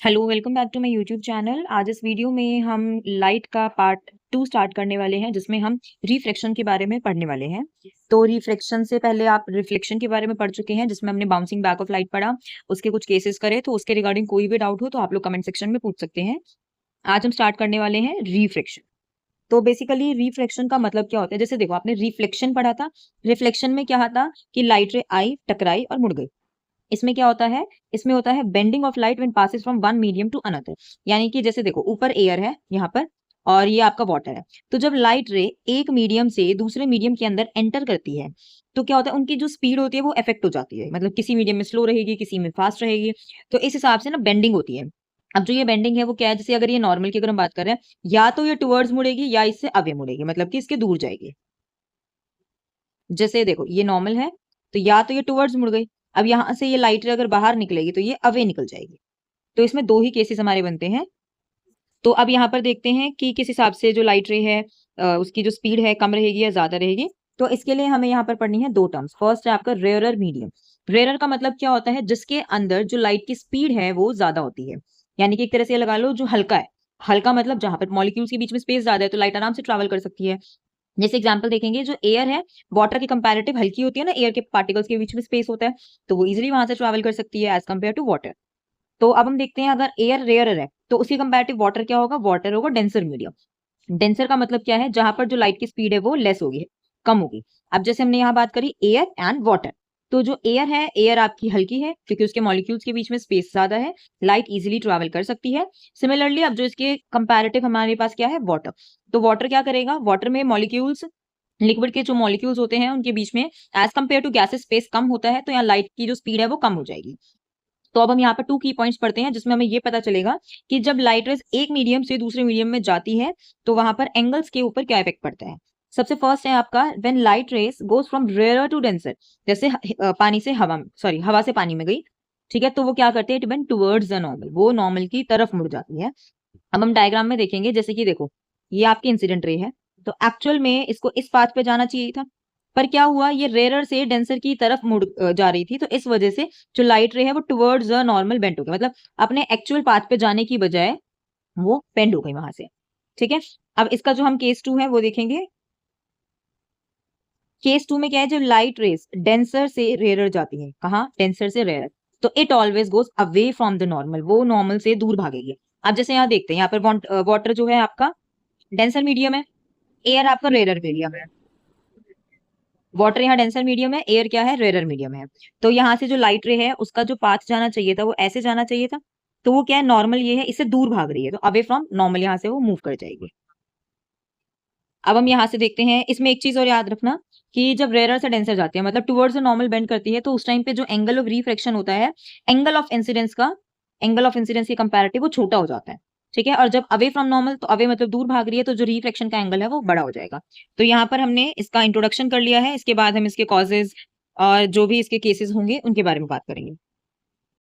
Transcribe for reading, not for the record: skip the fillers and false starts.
Hello, welcome back to my YouTube channel. आज इस video में हम लाइट का पार्ट 2 स्टार्ट करने वाले हैं, जिसमें हम रिफ्लेक्शन के बारे में पढ़ने वाले हैं। तो रिफ्लेक्शन से पहले आप रिफ्लेक्शन के बारे में पढ़ चुके हैं, जिसमें हमने बाउंसिंग बैक ऑफ लाइट पढ़ा, उसके कुछ केसेस करे। तो उसके रिगार्डिंग कोई भी डाउट हो तो आप लोग कमेंट सेक्शन में पूछ सकते हैं। आज हम स्टार्ट करने वाले हैं रिफ्लेक्शन। तो बेसिकली रिफ्लेक्शन का मतलब क्या होता है? जैसे देखो, आपने रिफ्लेक्शन पढ़ा था। रिफ्लेक्शन में क्या था कि लाइट रे आई, टकराई और मुड़ गई। इसमें क्या होता है? इसमें होता है bending of light when passes from one medium to another. यानी कि जैसे देखो, ऊपर एयर है यहाँ पर और ये आपका वाटर है। तो जब लाइट रे एक मीडियम से दूसरे मीडियम के अंदर एंटर करती है, तो क्या होता है? उनकी जो स्पीड होती है वो इफेक्ट हो जाती है। मतलब किसी मीडियम में स्लो रहेगी, किसी में फास्ट रहेगी। तो इस हिसाब से ना बेंडिंग होती है। अब जो ये बेंडिंग है वो क्या है? जैसे अगर ये नॉर्मल की अगर हम बात कर रहे हैं, या तो ये टुवर्ड्स मुड़ेगी या इससे अवे मुड़ेगी, मतलब कि इसके दूर जाएगी। जैसे देखो, ये नॉर्मल है, तो या तो ये टुवर्ड्स मुड़ गई। अब यहां से ये लाइट रे अगर बाहर निकलेगी तो ये अवे निकल जाएगी। तो इसमें दो ही केसेस हमारे बनते हैं। तो अब यहाँ पर देखते हैं कि किस हिसाब से जो लाइट रे है, उसकी जो स्पीड है कम रहेगी या ज्यादा रहेगी। तो इसके लिए हमें यहाँ पर पढ़नी है दो टर्म्स। फर्स्ट है आपका रेयरर मीडियम। रेयरर का मतलब क्या होता है? जिसके अंदर जो लाइट की स्पीड है वो ज्यादा होती है। यानी कि एक तरह से ये लगा लो, जो हल्का है। हल्का मतलब जहां पर मॉलिक्यूल्स के बीच में स्पेस ज्यादा है, तो लाइट आराम से ट्रैवल कर सकती है। जैसे एग्जांपल देखेंगे, जो एयर है, वाटर की कंपैरेटिव हल्की होती है ना, एयर के पार्टिकल्स के बीच में स्पेस होता है, तो वो इजीली वहां से ट्रैवल कर सकती है एज कम्पेयर टू वाटर। तो अब हम देखते हैं, अगर एयर रेयरर है तो उसकी कंपैरेटिव वाटर क्या होगा? वाटर होगा डेंसर मीडियम। डेंसर का मतलब क्या है? जहां पर जो लाइट की स्पीड है वो लेस होगी, कम होगी। अब जैसे हमने यहाँ बात करी एयर एंड वाटर, तो जो एयर है, एयर आपकी हल्की है क्योंकि उसके मॉलिक्यूल्स के बीच में स्पेस ज्यादा है, लाइट इजीली ट्रैवल कर सकती है। सिमिलरली अब जो इसके कंपैरेटिव हमारे पास क्या है? वाटर। तो वाटर क्या करेगा? वाटर में मॉलिक्यूल्स, लिक्विड के जो मॉलिक्यूल्स होते हैं उनके बीच में as compare to gases space कम होता है, तो यहाँ लाइट की जो स्पीड है वो कम हो जाएगी। तो अब हम यहाँ पर टू की पॉइंट्स पढ़ते हैं, जिसमें हमें ये पता चलेगा कि जब लाइट रेज एक मीडियम से दूसरे मीडियम में जाती है तो वहां पर एंगल्स के ऊपर क्या इफेक्ट पड़ता है। सबसे फर्स्ट है आपका, when light rays goes from rare to denser. जैसे पानी से हवा में, सॉरी, हवा से पानी में गई, ठीक है, तो वो क्या करते हैं? It bend towards the normal, वो नॉर्मल की तरफ मुड़ जाती है। अब हम डायग्राम में देखेंगे, जैसे कि देखो, ये आपकी इंसिडेंट रे है, तो एक्चुअल में इसको इस पाथ पे जाना चाहिए था, पर क्या हुआ? ये रेयर से डेंसर की तरफ मुड़ जा रही थी, तो इस वजह से जो लाइट रे है वो टुवर्ड्स द नॉर्मल बेंड हो गई। मतलब अपने एक्चुअल पाथ पे जाने की बजाय वो बेंड हो गई वहां से। ठीक है। अब इसका जो हम केस टू है वो देखेंगे। केस टू में क्या है? जब लाइट रेस डेंसर से रेयर जाती है, कहाँ? डेंसर से रेयर, तो it always goes away from the normal, वो नॉर्मल से दूर भागेगी। अब जैसे यहाँ देखते हैं, यहाँ पर वाटर जो है आपका डेंसर मीडियम है, एयर आपका रेयर मीडियम है। वाटर यहाँ डेंसर मीडियम है, एयर क्या है? रेयर मीडियम है। तो यहाँ से जो लाइट रे है उसका जो पाथ जाना चाहिए था वो ऐसे जाना चाहिए था, तो वो क्या है? नॉर्मल ये है, इससे दूर भाग रही है, तो अवे फ्रॉम नॉर्मल यहाँ से वो मूव कर जाएगी। अब हम यहाँ से देखते हैं, इसमें एक चीज और याद रखना कि जब रेयर से डेंसर जाती है, मतलब टुवर्ड्स नॉर्मल बेंड करती है, तो उस टाइम पे जो एंगल ऑफ रिफ्रैक्शन होता है, एंगल ऑफ इंसिडेंस का, एंगल ऑफ इंसिडेंस के कंपैरेटिव वो छोटा हो जाता है। ठीक है। और जब अवे फ्रॉम नॉर्मल, तो अवे मतलब दूर भाग रही है, तो जो रिफ्रैक्शन का एंगल है वो बड़ा हो जाएगा। तो यहाँ पर हमने इसका इंट्रोडक्शन कर लिया है, इसके बाद हम इसके कॉजेज और जो भी इसके केसेस होंगे उनके बारे में बात करेंगे।